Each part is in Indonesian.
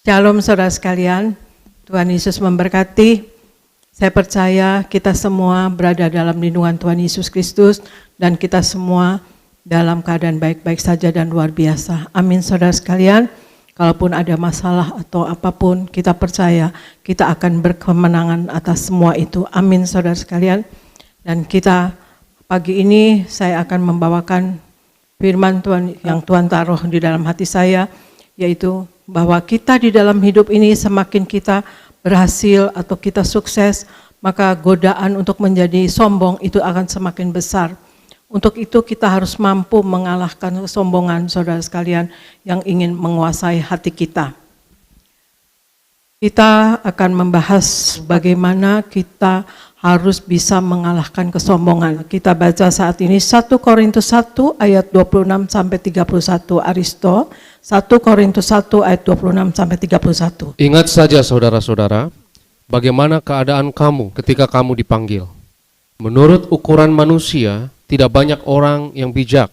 Shalom saudara sekalian, Tuhan Yesus memberkati. Saya percaya kita semua berada dalam lindungan Tuhan Yesus Kristus dan kita semua dalam keadaan baik-baik saja dan luar biasa. Amin saudara sekalian, kalaupun ada masalah atau apapun kita percaya kita akan berkemenangan atas semua itu. Amin saudara sekalian. Dan kita pagi ini saya akan membawakan firman Tuhan yang Tuhan taruh di dalam hati saya, yaitu bahwa kita di dalam hidup ini semakin kita berhasil atau kita sukses, maka godaan untuk menjadi sombong itu akan semakin besar. Untuk itu kita harus mampu mengalahkan kesombongan saudara sekalian yang ingin menguasai hati kita. Kita akan membahas bagaimana kita harus bisa mengalahkan kesombongan. Kita baca saat ini 1 Korintus 1 ayat 26 sampai 31 Aristo. 1 Korintus 1 ayat 26 sampai 31. Ingat saja saudara-saudara, bagaimana keadaan kamu ketika kamu dipanggil. Menurut ukuran manusia, tidak banyak orang yang bijak,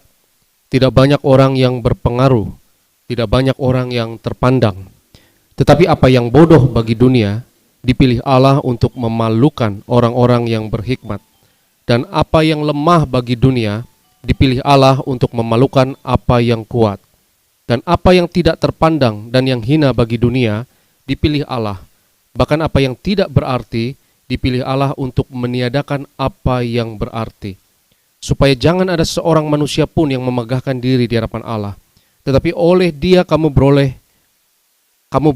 tidak banyak orang yang berpengaruh, tidak banyak orang yang terpandang. Tetapi apa yang bodoh bagi dunia, dipilih Allah untuk memalukan orang-orang yang berhikmat. Dan apa yang lemah bagi dunia, dipilih Allah untuk memalukan apa yang kuat. Dan apa yang tidak terpandang dan yang hina bagi dunia, dipilih Allah. Bahkan apa yang tidak berarti, dipilih Allah untuk meniadakan apa yang berarti. Supaya jangan ada seorang manusia pun yang memegahkan diri di hadapan Allah. Tetapi oleh Dia kamu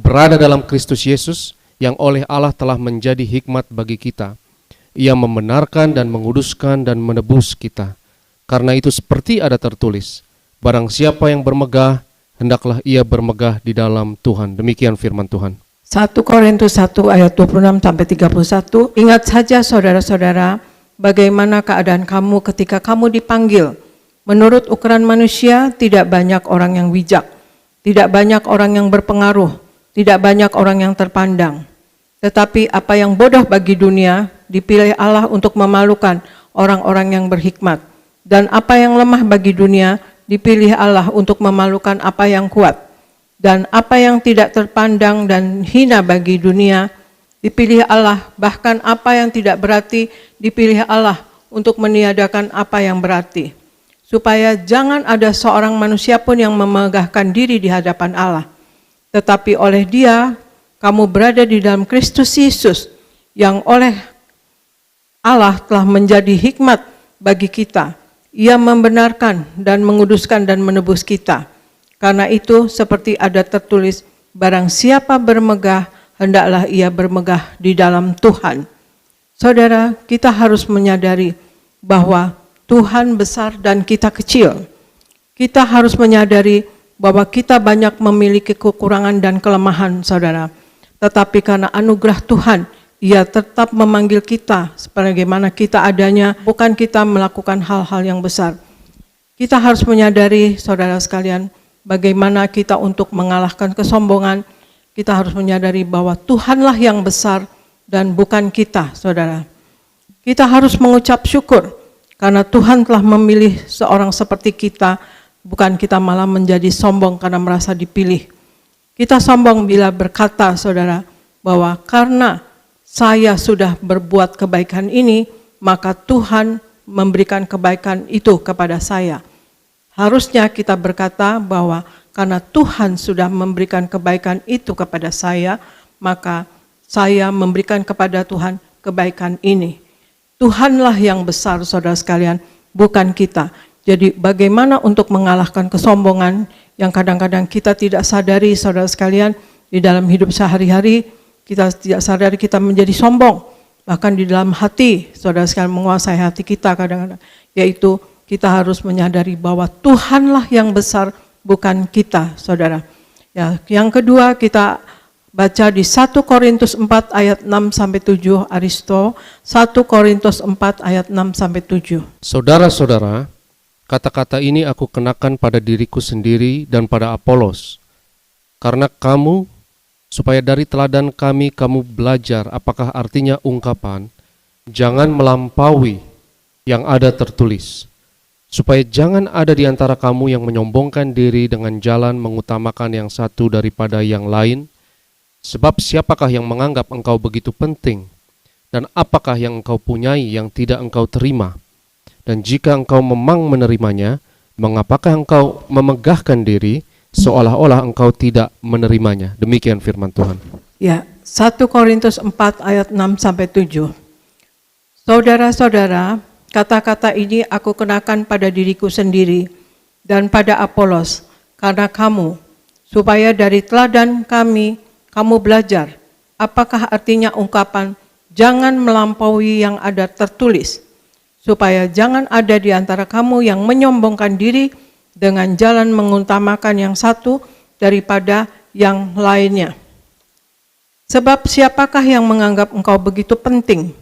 berada dalam Kristus Yesus, yang oleh Allah telah menjadi hikmat bagi kita. Ia membenarkan dan menguduskan dan menebus kita. Karena itu seperti ada tertulis, barang siapa yang bermegah, hendaklah ia bermegah di dalam Tuhan. Demikian firman Tuhan. 1 Korintus 1 ayat 26 sampai 31. Ingat saja saudara-saudara, bagaimana keadaan kamu ketika kamu dipanggil. Menurut ukuran manusia, tidak banyak orang yang bijak, tidak banyak orang yang berpengaruh, tidak banyak orang yang terpandang. Tetapi apa yang bodoh bagi dunia, dipilih Allah untuk memalukan orang-orang yang berhikmat. Dan apa yang lemah bagi dunia, dipilih Allah untuk memalukan apa yang kuat. Dan apa yang tidak terpandang dan hina bagi dunia, dipilih Allah. Bahkan apa yang tidak berarti, dipilih Allah untuk meniadakan apa yang berarti. Supaya jangan ada seorang manusia pun yang memegahkan diri di hadapan Allah. Tetapi oleh Dia, kamu berada di dalam Kristus Yesus, yang oleh Allah telah menjadi hikmat bagi kita. Ia membenarkan dan menguduskan dan menebus kita. Karena itu seperti ada tertulis, barang siapa bermegah, hendaklah ia bermegah di dalam Tuhan. Saudara, kita harus menyadari bahwa Tuhan besar dan kita kecil. Kita harus menyadari bahwa kita banyak memiliki kekurangan dan kelemahan, saudara. Tetapi karena anugerah Tuhan, Ia tetap memanggil kita sebagaimana kita adanya, bukan kita melakukan hal-hal yang besar. Kita harus menyadari, saudara sekalian, bagaimana kita untuk mengalahkan kesombongan. Kita harus menyadari bahwa Tuhanlah yang besar dan bukan kita, saudara. Kita harus mengucap syukur karena Tuhan telah memilih seorang seperti kita, bukan kita malah menjadi sombong karena merasa dipilih. Kita sombong bila berkata, saudara, bahwa karena saya sudah berbuat kebaikan ini, maka Tuhan memberikan kebaikan itu kepada saya. Harusnya kita berkata bahwa karena Tuhan sudah memberikan kebaikan itu kepada saya, maka saya memberikan kepada Tuhan kebaikan ini. Tuhanlah yang besar, saudara sekalian, bukan kita. Jadi bagaimana untuk mengalahkan kesombongan yang kadang-kadang kita tidak sadari, saudara sekalian, di dalam hidup sehari-hari kita tidak sadari kita menjadi sombong. Bahkan di dalam hati, saudara sekalian, menguasai hati kita kadang-kadang. Yaitu kita harus menyadari bahwa Tuhanlah yang besar, bukan kita, saudara. Ya, yang kedua kita baca di 1 Korintus 4 ayat 6-7 Aristo. 1 Korintus 4 ayat 6-7. Saudara-saudara, kata-kata ini aku kenakan pada diriku sendiri dan pada Apolos. Karena kamu, supaya dari teladan kami kamu belajar apakah artinya ungkapan, jangan melampaui yang ada tertulis. Supaya jangan ada di antara kamu yang menyombongkan diri dengan jalan mengutamakan yang satu daripada yang lain, Sebab siapakah yang menganggap engkau begitu penting? Dan apakah yang engkau punyai yang tidak engkau terima? Dan jika engkau memang menerimanya, mengapakah engkau memegahkan diri seolah-olah engkau tidak menerimanya? Demikian firman Tuhan. Ya, 1 Korintus 4 ayat 6-7. Saudara-saudara, kata-kata ini aku kenakan pada diriku sendiri dan pada Apolos, karena kamu, supaya dari teladan kami, kamu belajar. Apakah artinya ungkapan, jangan melampaui yang ada tertulis, supaya jangan ada di antara kamu yang menyombongkan diri dengan jalan mengutamakan yang satu daripada yang lainnya. Sebab siapakah yang menganggap engkau begitu penting?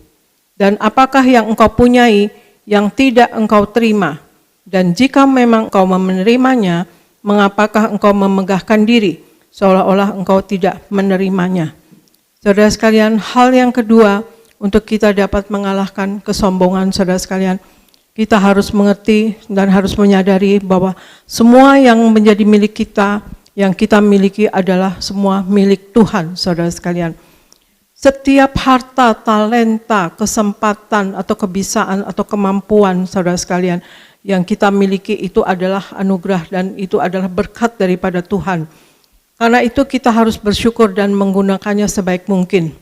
Dan apakah yang engkau punyai yang tidak engkau terima? Dan jika memang engkau menerimanya, mengapakah engkau memegahkan diri seolah-olah engkau tidak menerimanya? Saudara sekalian, hal yang kedua untuk kita dapat mengalahkan kesombongan, saudara sekalian, kita harus mengerti dan harus menyadari bahwa semua yang menjadi milik kita, yang kita miliki adalah semua milik Tuhan, saudara sekalian. Setiap harta, talenta, kesempatan, atau kebisaan, atau kemampuan, saudara sekalian, yang kita miliki itu adalah anugerah dan itu adalah berkat daripada Tuhan. Karena itu kita harus bersyukur dan menggunakannya sebaik mungkin.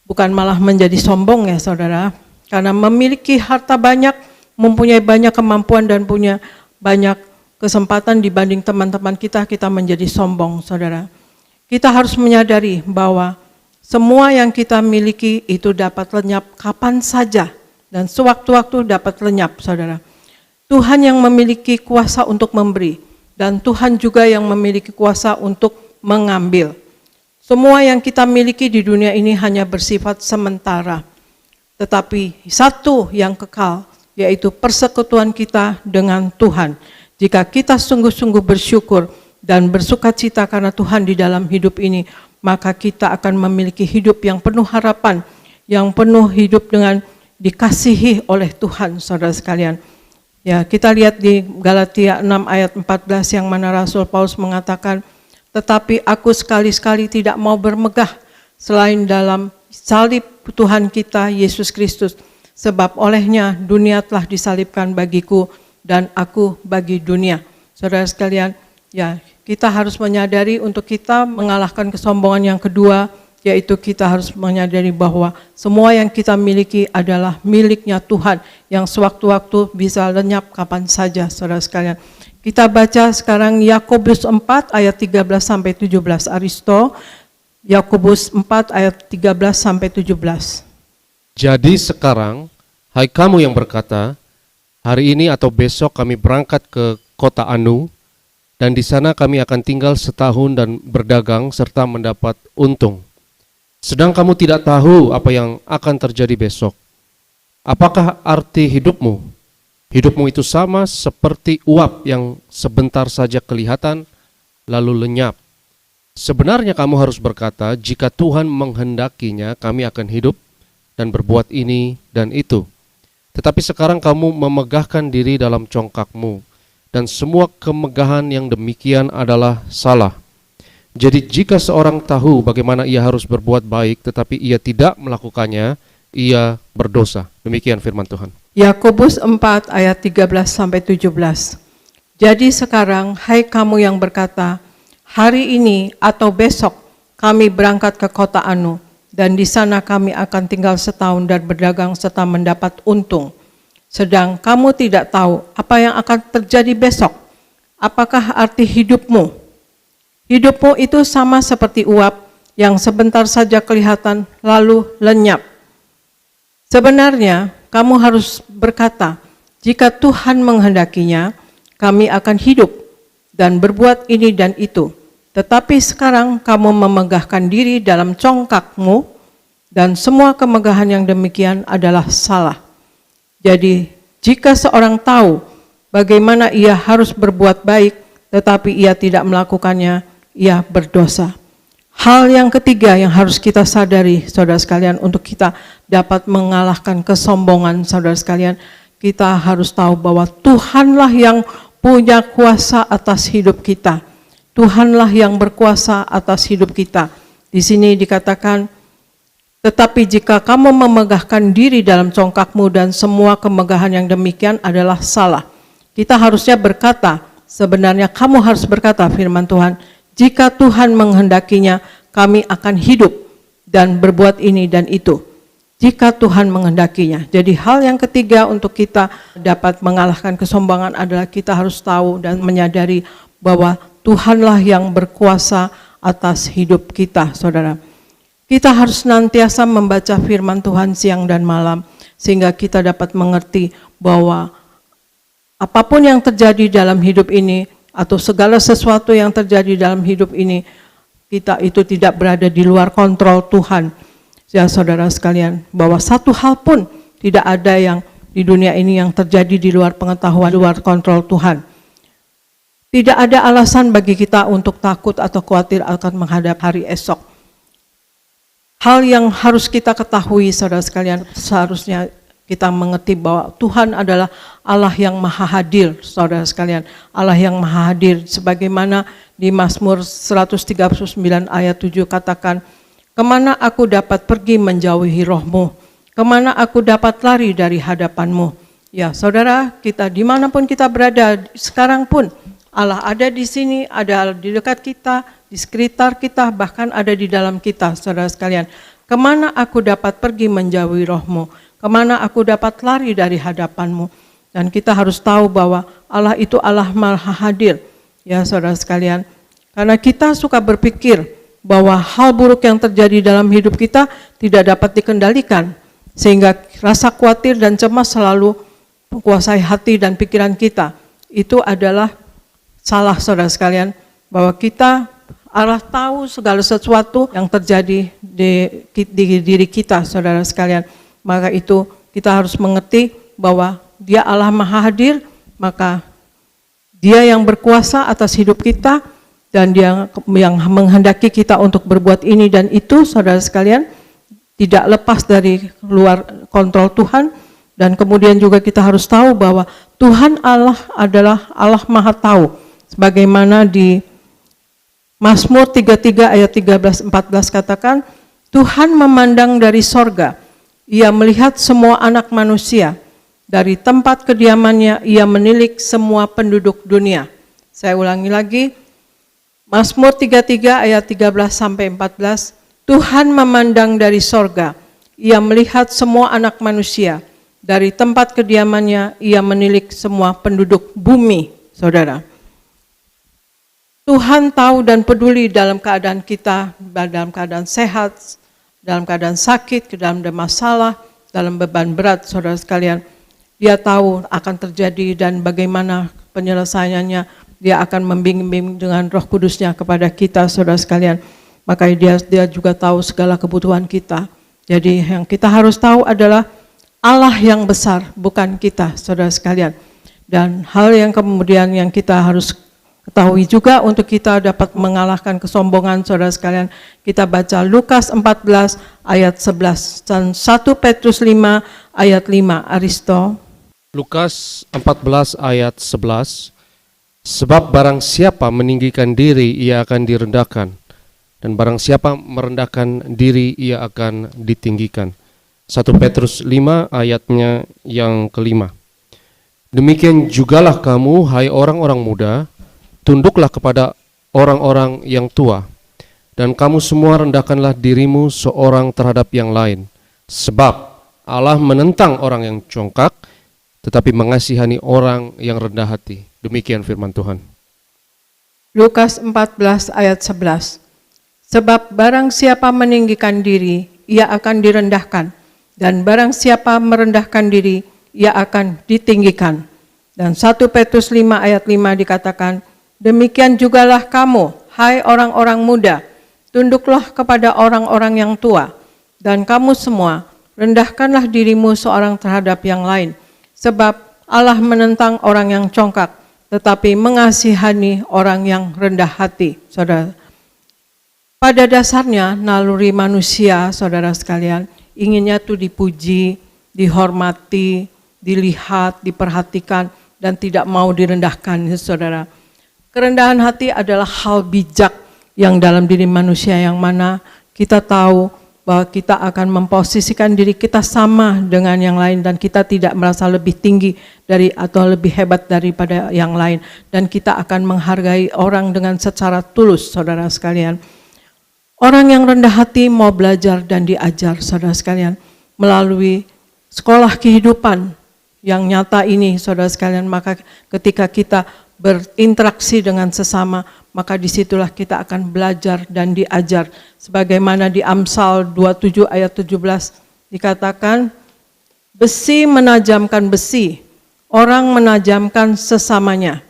Bukan malah menjadi sombong ya saudara. Karena memiliki harta banyak, mempunyai banyak kemampuan dan punya banyak kesempatan dibanding teman-teman kita, kita menjadi sombong saudara. Kita harus menyadari bahwa semua yang kita miliki itu dapat lenyap kapan saja. Dan sewaktu-waktu dapat lenyap saudara. Tuhan yang memiliki kuasa untuk memberi. Dan Tuhan juga yang memiliki kuasa untuk mengambil. Semua yang kita miliki di dunia ini hanya bersifat sementara. Tetapi satu yang kekal, yaitu persekutuan kita dengan Tuhan. Jika kita sungguh-sungguh bersyukur dan bersukacita karena Tuhan di dalam hidup ini, maka kita akan memiliki hidup yang penuh harapan, yang penuh hidup dengan dikasihi oleh Tuhan, saudara sekalian. Ya, kita lihat di Galatia 6 ayat 14 yang mana Rasul Paulus mengatakan, tetapi aku sekali-sekali tidak mau bermegah selain dalam salib Tuhan kita Yesus Kristus, sebab olehnya dunia telah disalibkan bagiku dan aku bagi dunia. Saudara sekalian, ya kita harus menyadari untuk kita mengalahkan kesombongan yang kedua, yaitu kita harus menyadari bahwa semua yang kita miliki adalah miliknya Tuhan yang sewaktu-waktu bisa lenyap kapan saja, saudara sekalian. Kita baca sekarang Yakobus 4 ayat 13-17. Aristo, Yakobus 4 ayat 13-17. Jadi sekarang, hai kamu yang berkata, hari ini atau besok kami berangkat ke kota Anu, dan di sana kami akan tinggal setahun dan berdagang serta mendapat untung. Sedang kamu tidak tahu apa yang akan terjadi besok. Apakah arti hidupmu? Hidupmu itu sama seperti uap yang sebentar saja kelihatan lalu lenyap. Sebenarnya kamu harus berkata, jika Tuhan menghendakinya kami akan hidup dan berbuat ini dan itu. Tetapi sekarang kamu memegahkan diri dalam congkakmu, dan semua kemegahan yang demikian adalah salah. Jadi jika seorang tahu bagaimana ia harus berbuat baik tetapi ia tidak melakukannya, ia berdosa. Demikian firman Tuhan. Yakobus 4 ayat 13-17. Jadi sekarang, hai kamu yang berkata, hari ini atau besok kami berangkat ke kota Anu, dan di sana kami akan tinggal setahun dan berdagang serta mendapat untung. Sedang kamu tidak tahu apa yang akan terjadi besok. Apakah arti hidupmu? Hidupmu itu sama seperti uap yang sebentar saja kelihatan lalu lenyap. Sebenarnya kamu harus berkata, jika Tuhan menghendakinya, kami akan hidup dan berbuat ini dan itu. Tetapi sekarang kamu memegahkan diri dalam congkakmu, dan semua kemegahan yang demikian adalah salah. Jadi jika seorang tahu bagaimana ia harus berbuat baik, tetapi ia tidak melakukannya, ia berdosa. Hal yang ketiga yang harus kita sadari, saudara sekalian, untuk kita dapat mengalahkan kesombongan, saudara sekalian, kita harus tahu bahwa Tuhanlah yang punya kuasa atas hidup kita. Tuhanlah yang berkuasa atas hidup kita. Di sini dikatakan, tetapi jika kamu memegahkan diri dalam congkakmu dan semua kemegahan yang demikian adalah salah. Kita harusnya berkata, sebenarnya kamu harus berkata firman Tuhan, jika Tuhan menghendakinya, kami akan hidup dan berbuat ini dan itu. Jika Tuhan menghendakinya. Jadi hal yang ketiga untuk kita dapat mengalahkan kesombongan adalah kita harus tahu dan menyadari bahwa Tuhanlah yang berkuasa atas hidup kita, saudara. Kita harus senantiasa membaca firman Tuhan siang dan malam, sehingga kita dapat mengerti bahwa apapun yang terjadi dalam hidup ini, atau segala sesuatu yang terjadi dalam hidup ini, kita itu tidak berada di luar kontrol Tuhan. Ya saudara sekalian, bahwa satu hal pun tidak ada yang di dunia ini yang terjadi di luar pengetahuan, luar kontrol Tuhan. Tidak ada alasan bagi kita untuk takut atau khawatir akan menghadap hari esok. Hal yang harus kita ketahui saudara sekalian, seharusnya kita mengerti bahwa Tuhan adalah Allah yang maha hadir, saudara sekalian. Allah yang maha hadir, sebagaimana di Mazmur 139 ayat 7 katakan, kemana aku dapat pergi menjauhi rohmu, kemana aku dapat lari dari hadapanmu. Ya saudara, kita dimanapun kita berada, sekarang pun Allah ada di sini, ada di dekat kita, di sekitar kita, bahkan ada di dalam kita, saudara sekalian. Kemana aku dapat pergi menjauhi rohmu? Kemana aku dapat lari dari hadapanmu? Dan kita harus tahu bahwa Allah itu Allah maha hadir, ya saudara sekalian. Karena kita suka berpikir bahwa hal buruk yang terjadi dalam hidup kita tidak dapat dikendalikan, sehingga rasa khawatir dan cemas selalu menguasai hati dan pikiran kita. Itu adalah salah, saudara sekalian, bahwa Allah tahu segala sesuatu yang terjadi di diri kita, saudara sekalian. Maka itu kita harus mengerti bahwa Dia Allah maha hadir, maka Dia yang berkuasa atas hidup kita, dan Dia yang menghendaki kita untuk berbuat ini dan itu, saudara sekalian, tidak lepas dari luar kontrol Tuhan. Dan kemudian juga kita harus tahu bahwa Tuhan Allah adalah Allah maha tahu, sebagaimana di Mazmur 33 ayat 13-14 katakan, Tuhan memandang dari sorga, Ia melihat semua anak manusia, dari tempat kediamannya Ia menilik semua penduduk dunia. Saya ulangi lagi, Mazmur 33 ayat 13-14, Tuhan memandang dari sorga, Ia melihat semua anak manusia, dari tempat kediamannya Ia menilik semua penduduk bumi, saudara. Tuhan tahu dan peduli dalam keadaan kita, dalam keadaan sehat, dalam keadaan sakit, dalam masalah, dalam beban berat, saudara sekalian. Dia tahu akan terjadi dan bagaimana penyelesaiannya. Dia akan membimbing dengan Roh Kudus-Nya kepada kita, saudara sekalian. Maka dia juga tahu segala kebutuhan kita. Jadi yang kita harus tahu adalah Allah yang besar, bukan kita, saudara sekalian. Dan hal yang kemudian yang kita harus ketahui juga untuk kita dapat mengalahkan kesombongan, saudara sekalian, kita baca Lukas 14 ayat 11 dan 1 Petrus 5 ayat 5. Aristo. Lukas 14 ayat 11, sebab barang siapa meninggikan diri ia akan direndahkan, dan barang siapa merendahkan diri ia akan ditinggikan. 1 Petrus 5 ayatnya yang kelima. Demikian jugalah kamu, hai orang-orang muda, tunduklah kepada orang-orang yang tua, dan kamu semua rendahkanlah dirimu seorang terhadap yang lain, sebab Allah menentang orang yang congkak, tetapi mengasihani orang yang rendah hati. Demikian firman Tuhan. Lukas 14 ayat 11, sebab barang siapa meninggikan diri, ia akan direndahkan, dan barang siapa merendahkan diri, ia akan ditinggikan. Dan 1 Petrus 5 ayat 5 dikatakan, demikian jugalah kamu, hai orang-orang muda, tunduklah kepada orang-orang yang tua, dan kamu semua, rendahkanlah dirimu seorang terhadap yang lain, sebab Allah menentang orang yang congkak, tetapi mengasihani orang yang rendah hati. Saudara, pada dasarnya naluri manusia, saudara sekalian, inginnya tuh dipuji, dihormati, dilihat, diperhatikan, dan tidak mau direndahkan, saudara. Kerendahan hati adalah hal bijak yang dalam diri manusia yang mana kita tahu bahwa kita akan memposisikan diri kita sama dengan yang lain dan kita tidak merasa lebih tinggi dari atau lebih hebat daripada yang lain, dan kita akan menghargai orang dengan secara tulus, saudara sekalian. Orang yang rendah hati mau belajar dan diajar, saudara sekalian, melalui sekolah kehidupan yang nyata ini, saudara sekalian. Maka ketika kita berinteraksi dengan sesama, maka disitulah kita akan belajar dan diajar. Sebagaimana di Amsal 27 ayat 17 dikatakan, besi menajamkan besi, orang menajamkan sesamanya.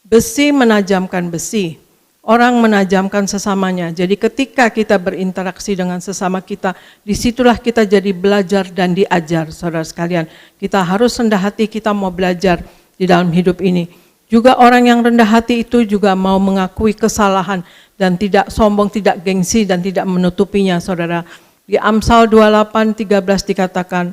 Besi menajamkan besi, orang menajamkan sesamanya. Jadi ketika kita berinteraksi dengan sesama kita, disitulah kita jadi belajar dan diajar, saudara sekalian. Kita harus rendah hati, kita mau belajar di dalam hidup ini. Juga orang yang rendah hati itu juga mau mengakui kesalahan dan tidak sombong, tidak gengsi dan tidak menutupinya, saudara. Di Amsal 28:13 dikatakan,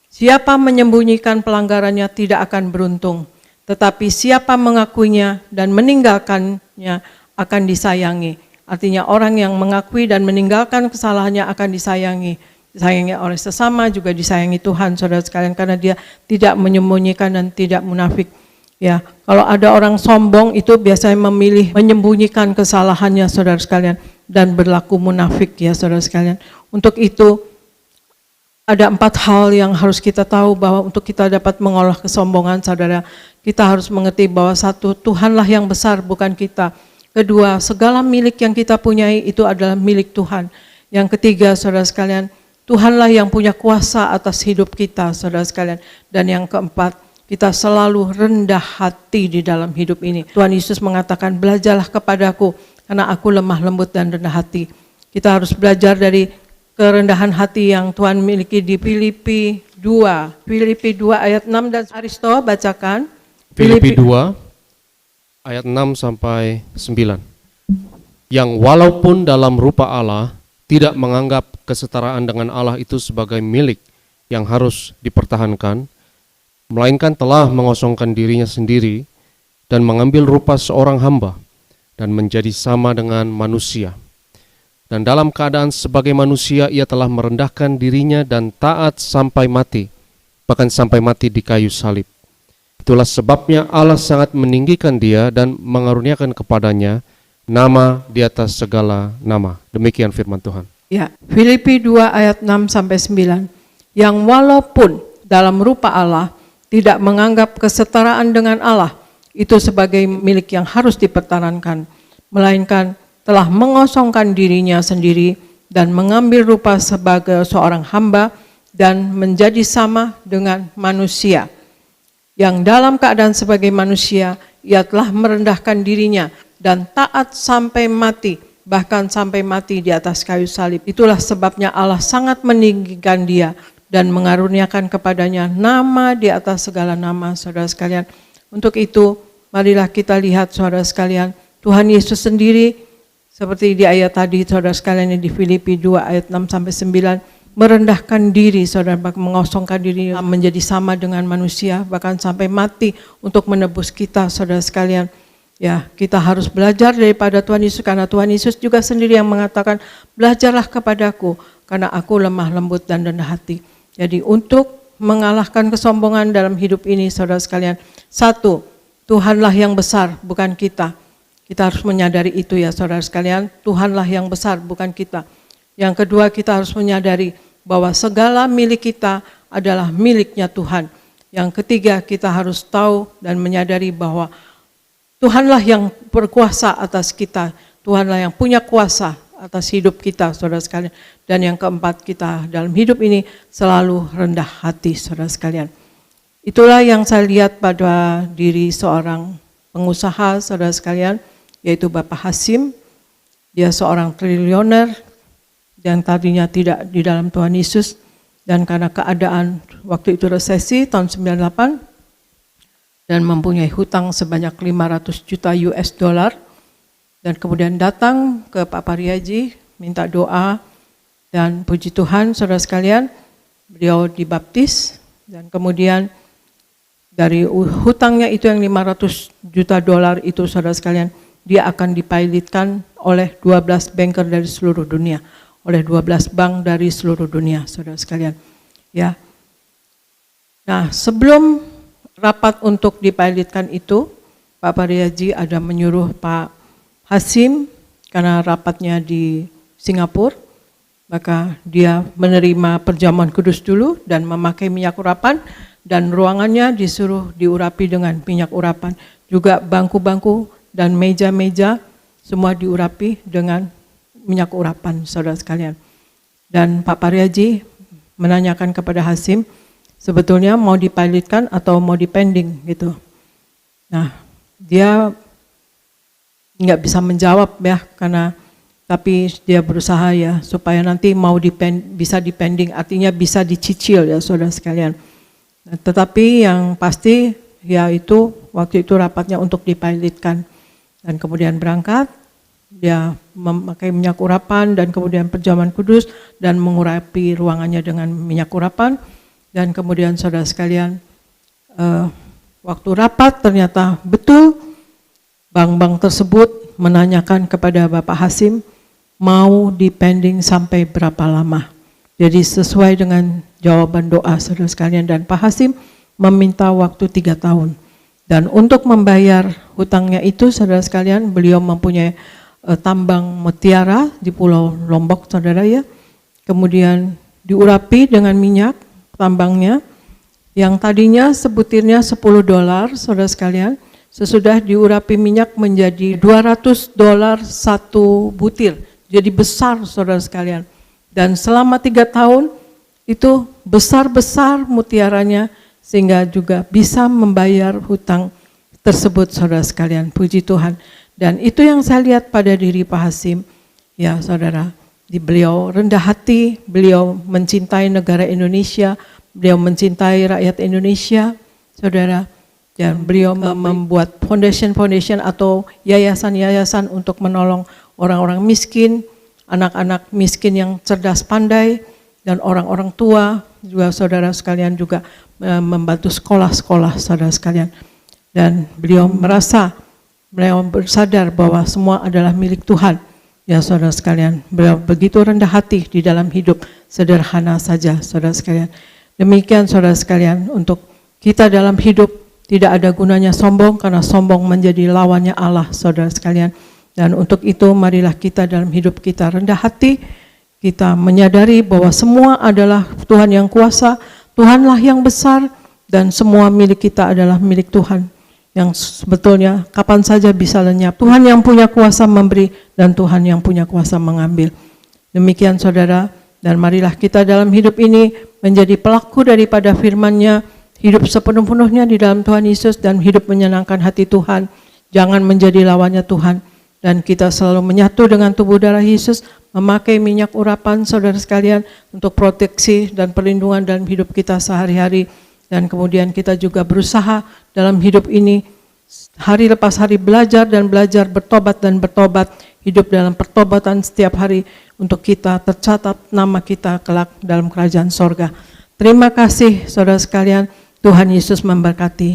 siapa menyembunyikan pelanggarannya tidak akan beruntung, tetapi siapa mengakuinya dan meninggalkannya akan disayangi. Artinya orang yang mengakui dan meninggalkan kesalahannya akan disayangi. Disayangi oleh sesama, juga disayangi Tuhan, saudara sekalian, karena dia tidak menyembunyikan dan tidak munafik. Ya, kalau ada orang sombong itu biasanya memilih menyembunyikan kesalahannya, saudara sekalian, dan berlaku munafik, ya saudara sekalian. Untuk itu ada 4 hal yang harus kita tahu bahwa untuk kita dapat mengolah kesombongan, saudara, kita harus mengerti bahwa 1, Tuhanlah yang besar, bukan kita. Kedua, segala milik yang kita punyai itu adalah milik Tuhan. Yang ketiga, saudara sekalian, Tuhanlah yang punya kuasa atas hidup kita, saudara sekalian. Dan yang keempat, kita selalu rendah hati di dalam hidup ini. Tuhan Yesus mengatakan, belajarlah kepadaku karena aku lemah lembut dan rendah hati. Kita harus belajar dari kerendahan hati yang Tuhan miliki di Filipi 2. Filipi 2 ayat 6 dan Aristo bacakan. Filipi 2 ayat 6 sampai 9. Yang walaupun dalam rupa Allah tidak menganggap kesetaraan dengan Allah itu sebagai milik yang harus dipertahankan, melainkan telah mengosongkan dirinya sendiri dan mengambil rupa seorang hamba dan menjadi sama dengan manusia. Dan dalam keadaan sebagai manusia ia telah merendahkan dirinya dan taat sampai mati, bahkan sampai mati di kayu salib. Itulah sebabnya Allah sangat meninggikan dia dan mengaruniakan kepadanya nama di atas segala nama. Demikian firman Tuhan. Ya, Filipi 2 ayat 6 sampai 9. Yang walaupun dalam rupa Allah tidak menganggap kesetaraan dengan Allah itu sebagai milik yang harus dipertahankan, melainkan telah mengosongkan dirinya sendiri dan mengambil rupa sebagai seorang hamba dan menjadi sama dengan manusia. Yang dalam keadaan sebagai manusia, ia telah merendahkan dirinya dan taat sampai mati, bahkan sampai mati di atas kayu salib. Itulah sebabnya Allah sangat meninggikan dia dan mengaruniakan kepadanya nama di atas segala nama, saudara sekalian. Untuk itu, marilah kita lihat, saudara sekalian, Tuhan Yesus sendiri, seperti di ayat tadi, saudara sekalian, di Filipi 2 ayat 6 sampai 9, merendahkan diri, saudara, mengosongkan diri menjadi sama dengan manusia, bahkan sampai mati untuk menebus kita, saudara sekalian. Ya, kita harus belajar daripada Tuhan Yesus, karena Tuhan Yesus juga sendiri yang mengatakan, belajarlah kepadaku, karena aku lemah lembut dan rendah hati. Jadi untuk mengalahkan kesombongan dalam hidup ini, saudara sekalian, 1, Tuhanlah yang besar, bukan kita. Kita harus menyadari itu, ya saudara sekalian, Tuhanlah yang besar, bukan kita. Yang kedua, kita harus menyadari bahwa segala milik kita adalah miliknya Tuhan. Yang ketiga, kita harus tahu dan menyadari bahwa Tuhanlah yang berkuasa atas kita, Tuhanlah yang punya kuasa atas hidup kita, saudara sekalian. Dan yang keempat, kita dalam hidup ini selalu rendah hati, saudara sekalian. Itulah yang saya lihat pada diri seorang pengusaha, saudara sekalian, yaitu Bapak Hasim. Dia seorang triliuner yang tadinya tidak di dalam Tuhan Yesus, dan karena keadaan waktu itu resesi tahun 98 dan mempunyai hutang sebanyak 500 juta US dollar, dan kemudian datang ke Pak Pariaji minta doa, dan puji Tuhan, saudara sekalian, beliau dibaptis, dan kemudian dari hutangnya itu yang 500 juta dolar itu, saudara sekalian, dia akan dipilotkan oleh 12 banker dari seluruh dunia. oleh 12 bank dari seluruh dunia, saudara sekalian. Ya. Nah, sebelum rapat untuk dipilotkan itu, Pak Pariaji ada menyuruh Pak Hasim, karena rapatnya di Singapura, maka dia menerima perjamuan kudus dulu dan memakai minyak urapan, dan ruangannya disuruh diurapi dengan minyak urapan. Juga bangku-bangku dan meja-meja semua diurapi dengan minyak urapan, saudara sekalian. Dan Pak Pariaji menanyakan kepada Hasim, sebetulnya mau dipilotkan atau mau dipending gitu. Nah, dia nggak bisa menjawab ya, tapi dia berusaha ya supaya nanti bisa dipending, artinya bisa dicicil ya saudara sekalian. Nah, tetapi yang pasti ya itu waktu itu rapatnya untuk dipilotkan, dan kemudian berangkat, dia memakai minyak urapan dan kemudian perjamuan kudus dan mengurapi ruangannya dengan minyak urapan. Dan kemudian saudara sekalian, waktu rapat ternyata betul bank-bank tersebut menanyakan kepada Bapak Hasim mau dipending sampai berapa lama. Jadi sesuai dengan jawaban doa saudara sekalian, dan Pak Hasim meminta waktu 3 tahun. Dan untuk membayar hutangnya itu saudara sekalian, beliau mempunyai tambang mutiara di Pulau Lombok saudara ya. Kemudian diurapi dengan minyak tambangnya, yang tadinya sebutirnya $10 saudara sekalian, sesudah diurapi minyak menjadi $200 satu butir. Jadi besar saudara sekalian. Dan selama 3 tahun itu besar-besar mutiaranya sehingga juga bisa membayar hutang tersebut saudara sekalian. Puji Tuhan. Dan itu yang saya lihat pada diri Pak Hasim. Ya saudara, beliau rendah hati, beliau mencintai negara Indonesia, beliau mencintai rakyat Indonesia, saudara. Dan beliau membuat foundation atau yayasan-yayasan untuk menolong orang-orang miskin, anak-anak miskin yang cerdas pandai, dan orang-orang tua, juga saudara sekalian juga membantu sekolah-sekolah saudara sekalian. Dan beliau bersadar bahwa semua adalah milik Tuhan. Ya saudara sekalian, beliau begitu rendah hati di dalam hidup, sederhana saja saudara sekalian. Demikian saudara sekalian, untuk kita dalam hidup tidak ada gunanya sombong, karena sombong menjadi lawannya Allah saudara sekalian. Dan untuk itu marilah kita dalam hidup kita rendah hati, kita menyadari bahwa semua adalah Tuhan yang kuasa, Tuhanlah yang besar, dan semua milik kita adalah milik Tuhan, yang sebetulnya kapan saja bisa lenyap. Tuhan yang punya kuasa memberi, dan Tuhan yang punya kuasa mengambil. Demikian saudara, dan marilah kita dalam hidup ini menjadi pelaku daripada firman-Nya, hidup sepenuh-penuhnya di dalam Tuhan Yesus dan hidup menyenangkan hati Tuhan. Jangan menjadi lawannya Tuhan. Dan kita selalu menyatu dengan tubuh darah Yesus, memakai minyak urapan saudara sekalian untuk proteksi dan perlindungan dalam hidup kita sehari-hari. Dan kemudian kita juga berusaha dalam hidup ini hari lepas hari belajar bertobat dan bertobat, hidup dalam pertobatan setiap hari untuk kita tercatat nama kita kelak dalam kerajaan sorga. Terima kasih saudara sekalian, Tuhan Yesus memberkati.